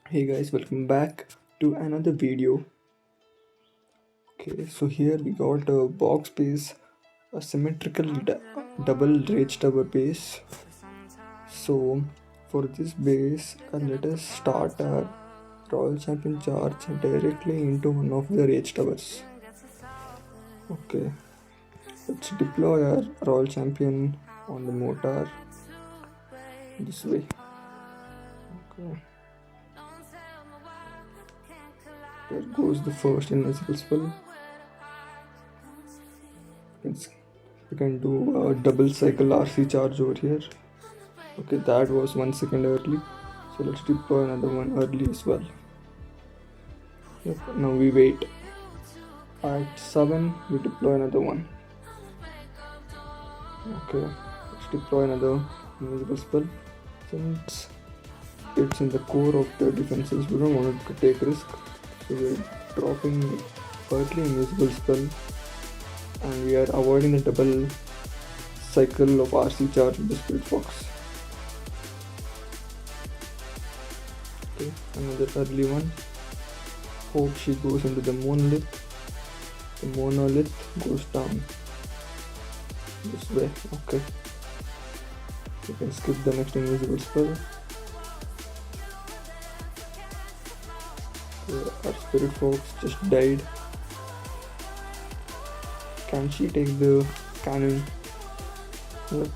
Hey guys, welcome back to another video. Okay, so here we got a box base, a symmetrical double rage tower base. So for this base, let us start our Royal Champion charge directly into one of the rage towers. Okay, let's deploy our Royal Champion on the mortar this way. Okay. There goes the first invisible spell. We can do a double cycle RC charge over here. Okay, that was 1 second early. So let's deploy another one early as well. Yep, now we wait. At 7, we deploy another one. Okay, let's deploy another invisible spell. Since it's in the core of the defenses, we don't want to take risk. So we're dropping early invisible spell and we are avoiding the double cycle of RC charge with the Spirit Fox. Okay, another early one. Hope she goes into the monolith. The monolith goes down this way. Okay, you can skip the next invisible spell. Our Spirit Fox just died. Can she take the cannon? Yep.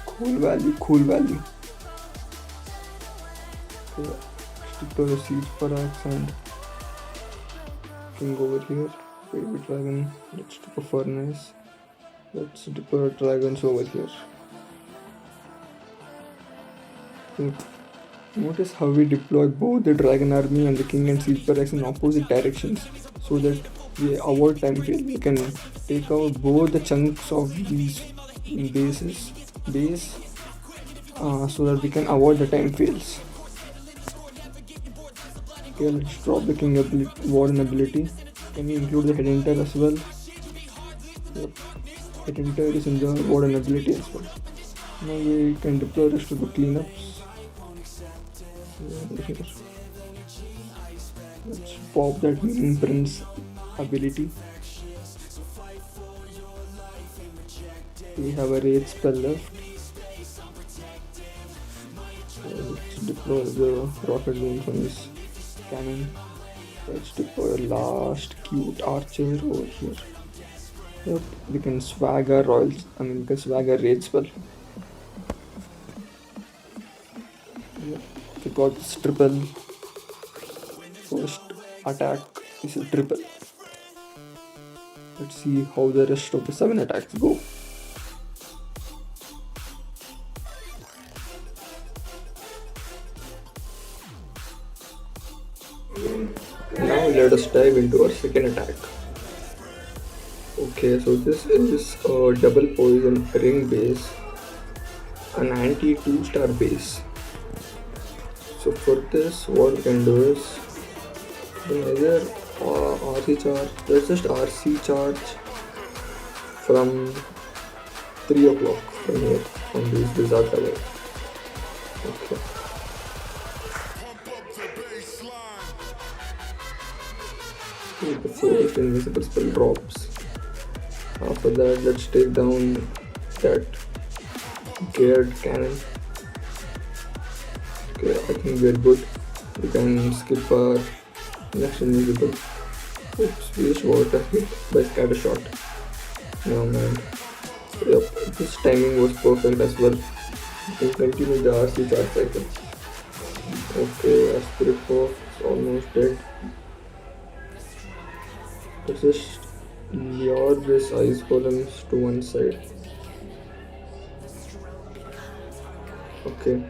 Cool value. Okay, stick to the siege barracks and king over here. Baby dragon, let's do a furnace. Let's deploy dragons over here. Yep. Notice how we deploy both the dragon army and the king and siege barracks in opposite directions so that we avoid time fail. We can take out both the chunks of these base so that we can avoid the time fails. Okay, let's drop the king warden ability. Can we include the head hunter as well? Yep. Head hunter is in the warden ability as well. Now we can deploy rest of the cleanups. Let's pop that Mean Prince ability. We have a rage spell left. Let's deploy the rocket launch on his cannon. Let's deploy a last cute archer over here. Yep, we can swag our we can swag our rage spell. Yep, we got this triple. First attack is a triple. Let's see how the rest of the 7 attacks go. Now let us dive into our second attack. Okay, so this is a double poison ring base, an anti 2-star base. So for this, what we can do is either RC charge. Let's just RC charge from 3 o'clock from here, from this wizard tower. Okay. The first invisible spell drops. After that, let's take down that geared cannon. Okay, I think we're good. We can skip our next invisible. Oops, we just got a hit by scatter shot. No man. Yep, this timing was perfect as well. We can continue the RC charge cycle. Okay, our Spirit Fox is almost dead. Let's just lure this ice golems to one side. Okay,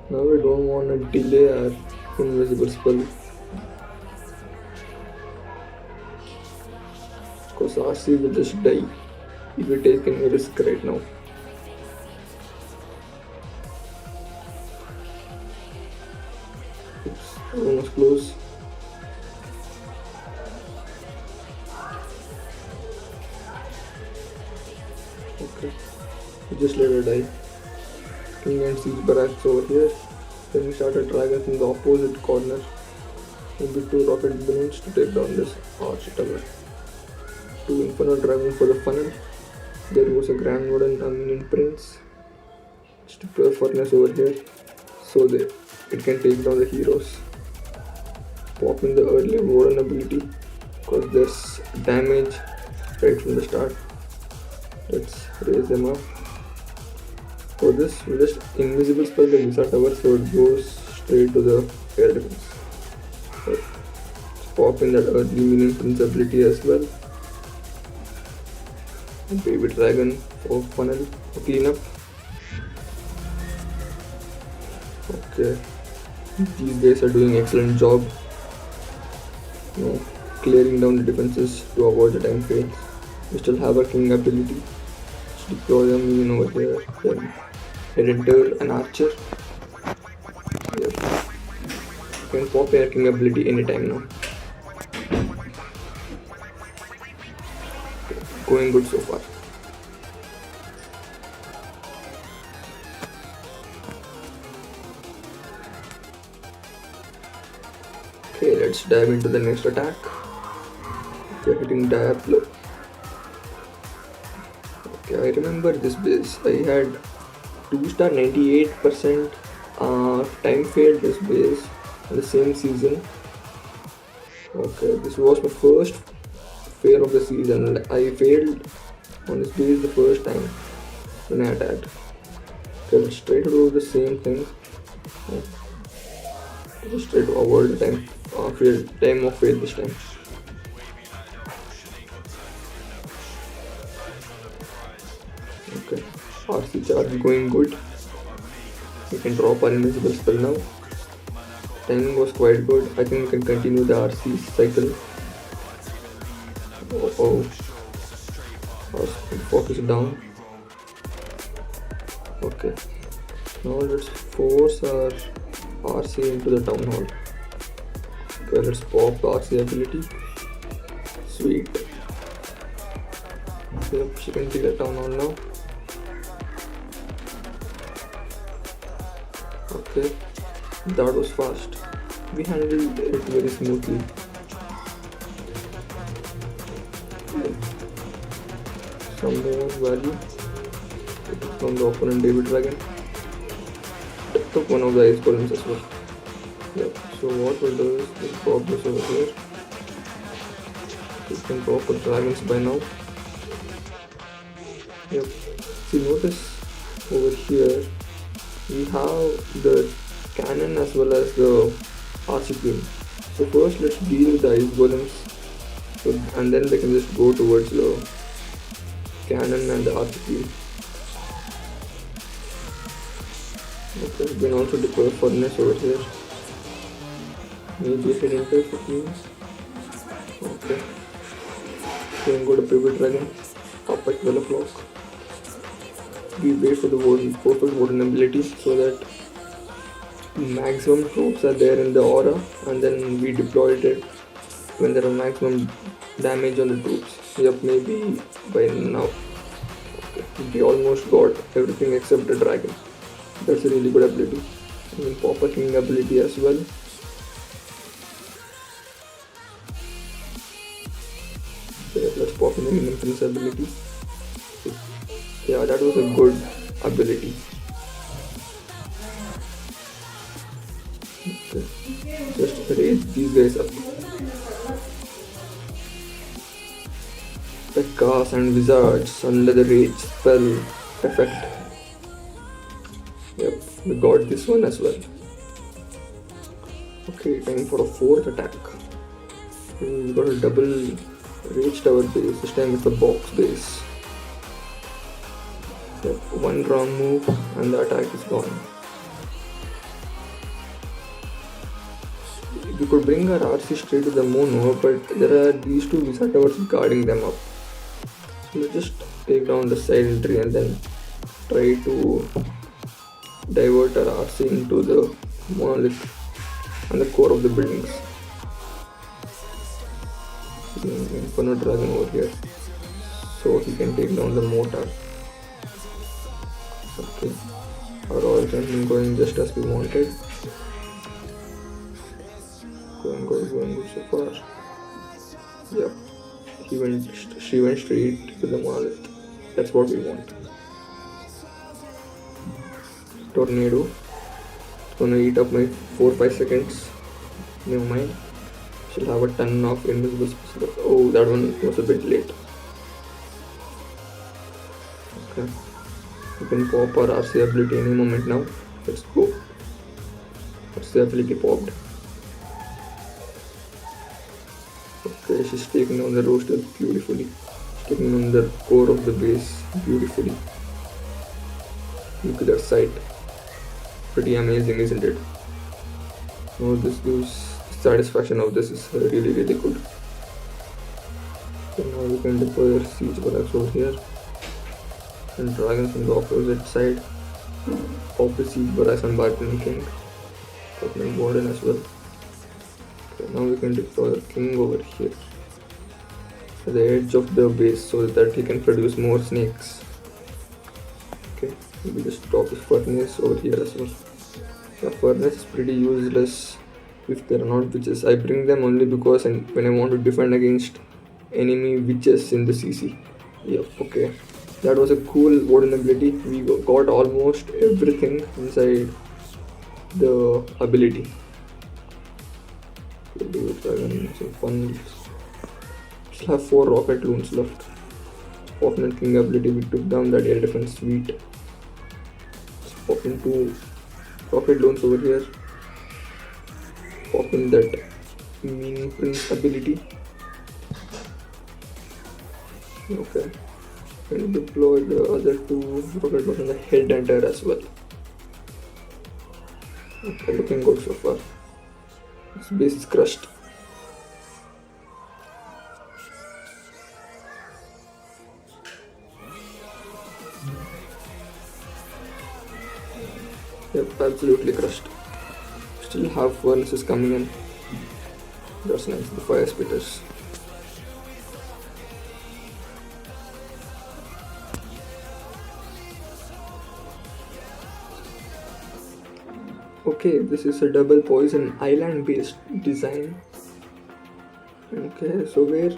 now we don't want to delay our invisible spell because RC will just die if we take any risk right now. Oops, almost close. Okay, we just let her die. King and siege barracks over here. Then we started dragons in the opposite corner. maybe 2 rocket balloons to take down this arch tower. 2 infinite dragons for the funnel. There was a grand wooden Armenian prince. Let's deploy a furnace over here so that it can take down the heroes. Pop in the early warden ability because there's damage right from the start. Let's raise them up. For this, we'll just invisible spell the Visa tower so it goes straight to the air defense. Let's pop in that early minion prince ability as well. And baby dragon for funnel for cleanup. Okay, these guys are doing excellent job. Clearing down the defenses to avoid the time fails. We still have a king ability. Let's deploy a minion over here. Then Headhunter and Archer. Yep. You can pop your king ability anytime now. Going good so far. Okay, let's dive into the next attack. We're hitting Diablo. Okay, I remember this base. I had 2-star 98% time failed this base in the same season. Okay, this was my first fail of the season. I failed on this base the first time when I attacked. Okay, let's try to do the same thing. Just try to avoid the time of fail this time. Okay, RC charge going good. We can drop our invisible spell now. Timing was quite good. I think we can continue the RC cycle. Oh. Our focus down. Okay. Now let's force our RC into the town hall. Okay, let's pop RC ability. Sweet. Yep, she can take the town hall now. Okay, that was fast. We handled it very smoothly. Some more value from the opponent David Dragon. Took one of the ice columns as well. Yep, so what we'll do is we'll pop this over here. You can pop the dragons by now. Yep, see, notice over here we have the cannon as well as the archer queen. So first let's deal with the ice golems, and then they can just go towards the cannon and the archer queen. Okay, we can also deploy a furnace over here. Maybe hit into for queens. Okay. We can go to baby dragon. Up at 12 o'clock. We wait for the perfect warden ability so that maximum troops are there in the aura, and then we deployed it when there are maximum damage on the troops. Yep, maybe by now. Okay. We almost got everything except the dragon. That's a really good ability. We can pop a king ability as well. Okay, let's pop in the minion prince ability. Yeah, that was a good ability. Okay. Just raise these guys up. Pekkas and wizards under the rage spell effect. Yep, we got this one as well. Okay, time for a fourth attack. We got a double rage tower base. This time it's a box base. Yep, one wrong move and the attack is gone. We could bring our RC straight to the mono, but there are these two Visa towers guarding them up. So let's just take down the side tree and then try to divert our RC into the monolith and the core of the buildings. Infinite dragon over here so he can take down the mortar. Okay, our oil has been going just as we wanted. Going good so far. Yep. She went straight to the monolith. That's what we want. Tornado. It's gonna eat up my 4-5 seconds. Never mind. She'll have a ton of invisible spells. Oh, that one was a bit late. Okay. You can pop our RC ability any moment now. Let's go. RC ability popped. Okay, she's taking on the roster beautifully. She's taking on the core of the base beautifully. Look at that sight. Pretty amazing, isn't it? Oh, this gives satisfaction of this is really good. So now we can deploy our siege barracks over here. And dragons on the opposite side. Pop the siege barracks on Barbarian King. Got my warden as well. Okay, now we can deploy our king over here. At the edge of the base so that he can produce more snakes. Okay, we just drop the furnace over here as well. The furnace is pretty useless if there are not witches. I bring them only because when I want to defend against enemy witches in the CC. Yep, okay. That was a cool warden ability. We got almost everything inside the ability. We'll do it again, some fun. Still have 4 rocket loons left. Opponent king ability, we took down that air defense suite. Let's pop into rocket loons over here. Pop in that mean prince ability. Okay. And deploy the other 2 rocket loons on the head and tail as well. Okay, looking good so far. This base is crushed. Yep, absolutely crushed. Still have furnaces coming in. That's nice, the fire spitters. Okay, this is a double poison island based design. Okay, so where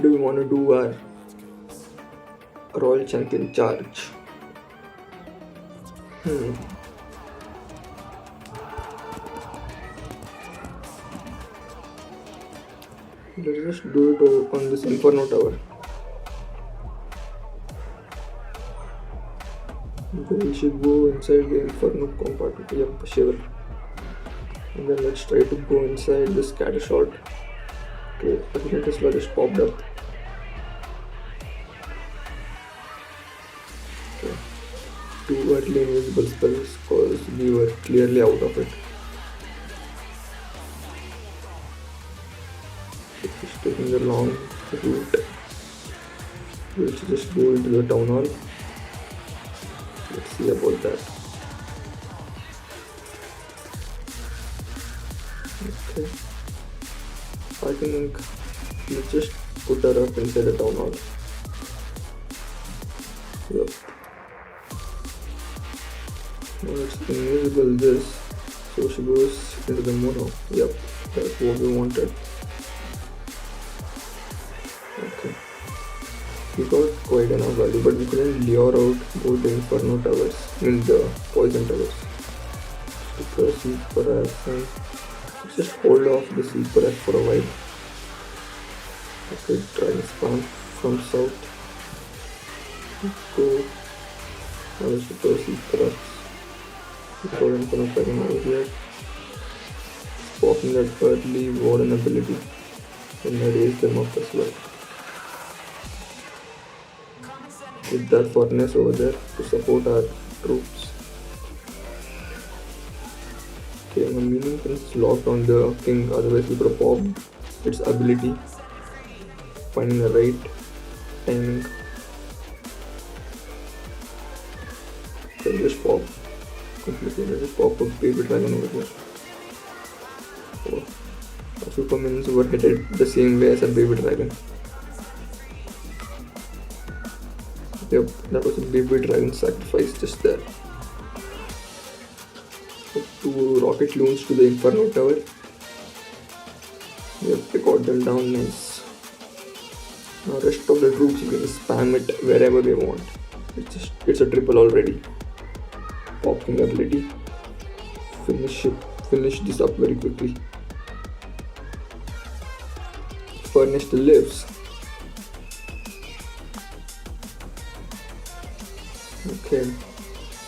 do we want to do our Royal Champion charge? Let's just do it on this Inferno Tower. We should go inside the Inferno compartment. Yep, sure. And then let's try to go inside the scatter shot. Okay, Atlantis Tesla just popped up. Okay. 2 early invisible spells because we were clearly out of it. Just taking the long route. We'll just go into the town hall. Let's see about that. Okay. I think let's just put her up inside the town hall. Yep. Now it's invisible this. So she goes into the mono. Yep. That's what we wanted. Okay. We got quite enough value, but we couldn't lure out both the Inferno towers, the poison towers. Deploy Siege Barracks and just hold off the Siege Barracks for a while. Okay, try and spawn from south. Let's go. Now let's deploy Siege Barracks. Deploy Inferno Dragon over here. Pop in that early warden ability and raise them up as well. With that furnace over there to support our troops. Okay, my meaning is locked on the king, otherwise we could have popped its ability. Finding the right timing. Okay, just pop completely. Let's just pop a baby dragon over here. Oh, our supermins were headed the same way as a baby dragon. Yep, that was a baby dragon sacrifice just there. 2 rocket loons to the Inferno Tower. Yep, we got them down nice. Now rest of the troops we can spam it wherever we want. It's a triple already. Popping ability. Finish this up very quickly. Furnace still lives. Okay.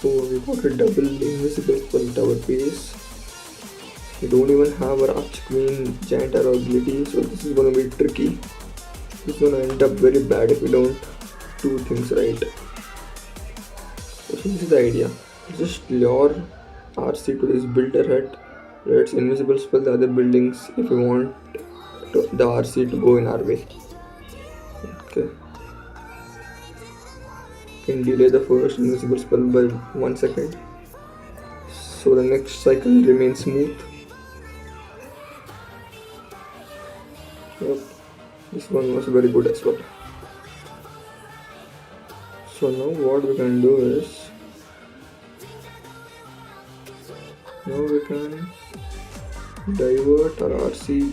So we got a double invisible spell at our base. We don't even have our Arch Queen Giant Arrow ability, so this is gonna be tricky. It's gonna end up very bad if we don't do things right. So this is the idea. Just lure RC to this builder hut. Let's invisible spell the other buildings if we want the RC to go in our way. Okay. Can delay the first invisible spell by 1 second. So the next cycle remains smooth. Yep. This one was very good as well. So now what we can do is, now we can divert our RC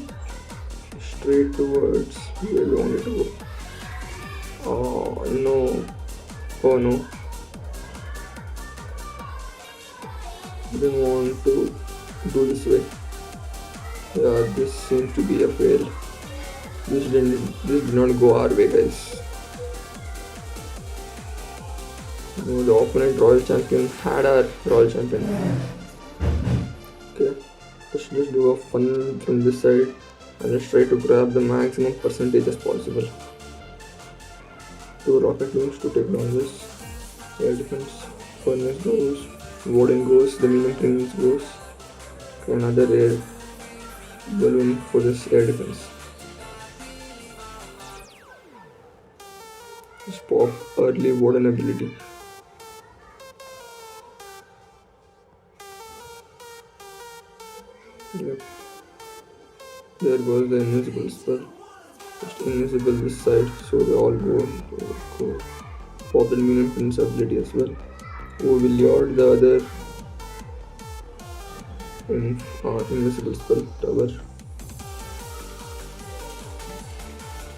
straight towards where we want it to go. Oh no. Oh no. I didn't want to do this way. Yeah, this seems to be a fail. This did not go our way, guys. No, the opponent Royal Champion had our Royal Champion. Okay, let's just do a funnel from this side and let's try to grab the maximum percentage as possible. 2 rocket wings to take down this. Air defense. Furnace goes. Warden goes. The medium prince goes. Okay, another air balloon for this air defense. Just pop early Warden ability. Yep. There goes the invisible spell. Just invisible this side, so they all go. Pop the medium prince ability as well. Oh, will lure the other invisible spell tower.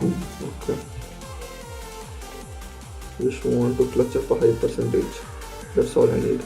Okay. Just want to clutch up a high percentage. That's all I need.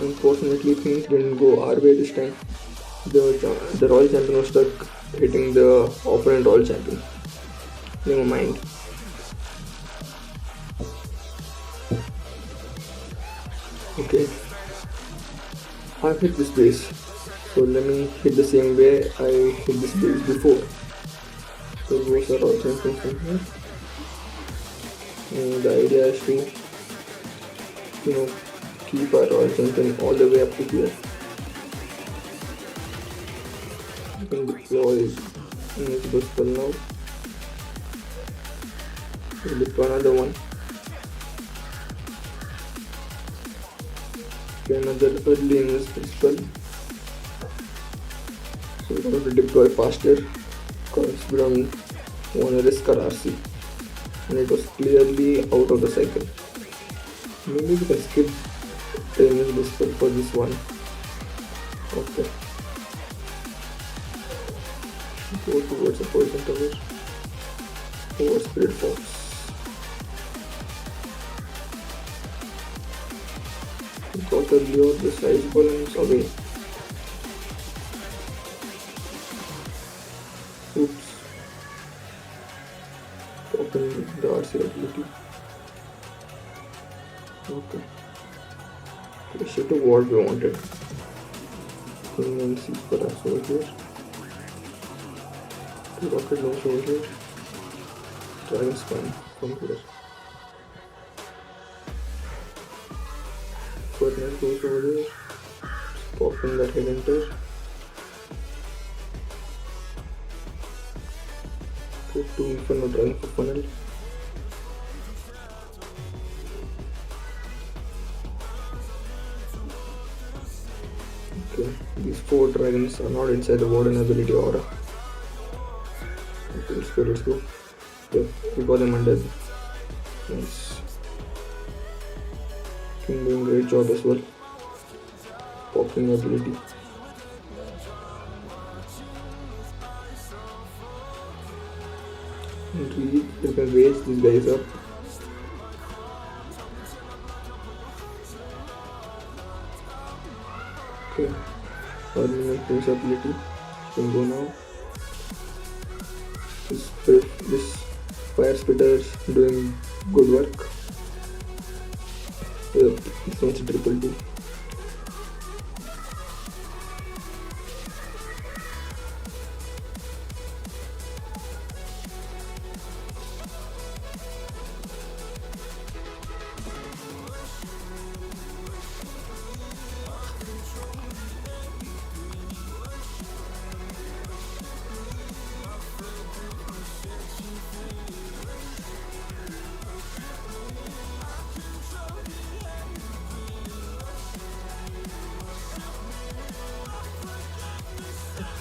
Unfortunately, things didn't go our way this time. The Royal Champion was stuck hitting the opponent Royal Champion. Never mind. Okay, I've hit this base, so let me hit the same way I hit this base before. So goes the Royal Champion from here. And the idea is to, keep our Royal Champion all the way up to here. You can deploy invisible spell now. We'll deploy another one. Okay, another early invisible spell. So we're going to deploy faster because we don't want to risk our RC. And it was clearly out of the cycle. Maybe we can skip the invisible spell for this one. Okay. Go towards the poison tower. Over Spirit Fox. Got to lure the size balloons away. Oops. Open the RC ability. Okay. We should have what we wanted. King and Sea Barracks over here. 2 rocket launch over here. Dragon Spine from here. darkness goes over there. Pop in that head enter. Okay, 2 Inferno Dragon for funnel. Okay, these 4 dragons are not inside the Warden ability aura. Okay, let's go. Okay, we got them undead. Nice. King doing great job as well. Popping ability. And you can raise these guys up. Okay, Permanent Prince ability. You can go now. This Fire Spitter is doing good work. Yep, this one's a triple D.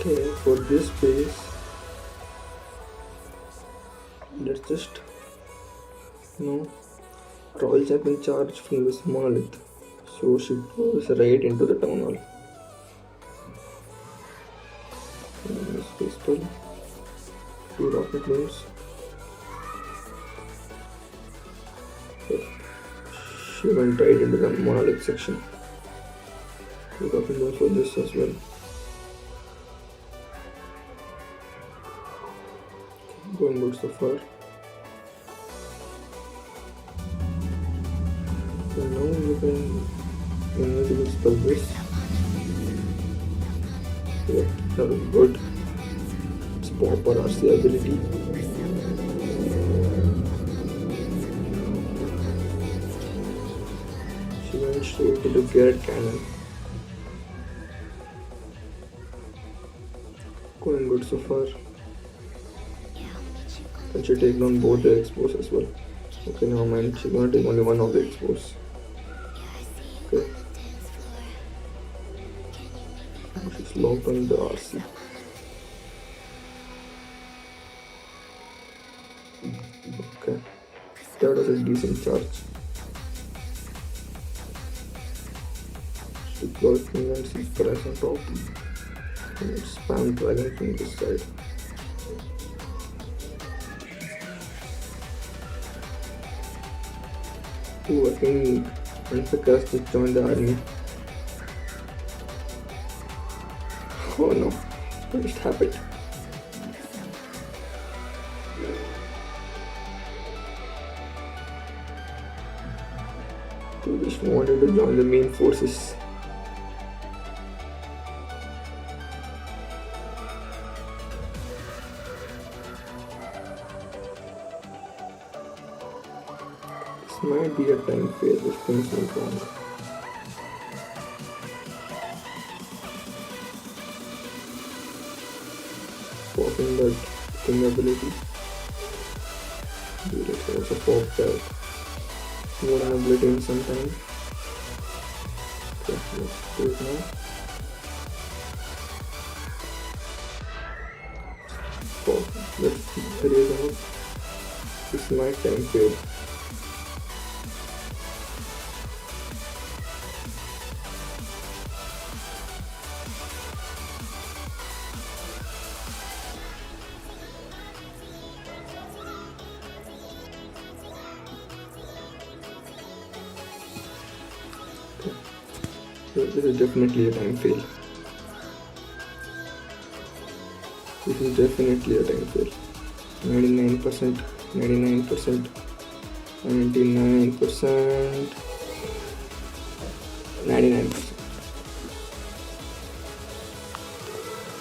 Okay, for this base, let's just Royal Champion charge from this monolith, so she goes right into the town hall. This pistol, 2 rocket launchers. She went right into the monolith section. 2 rocket launchers for this as well. Going good so far. So now you can Invisibility Spells. Yeah, that was good. Let's pop our RC ability. She went straight into Garrett Cannon. Going good so far. And she take down both the expos as well. Okay, now mind, she's gonna take only one of the expos. Okay. She's locked on the RC. Okay. That was a decent charge. Deploy King and see price on top. And spam dragon from this side. I think Anfakas just joined the army. Oh no, what just happened? He just wanted to join the main forces. Might be a time fail if things went wrong. Popping that king ability. Dude, it's also popped out. More an ability in some time. Okay, let's do it now. Pop. Let's raise out. This might time fail. This is definitely a time fail. This is definitely a time fail. 99%, 99%, 99%, 99%.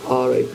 RIP.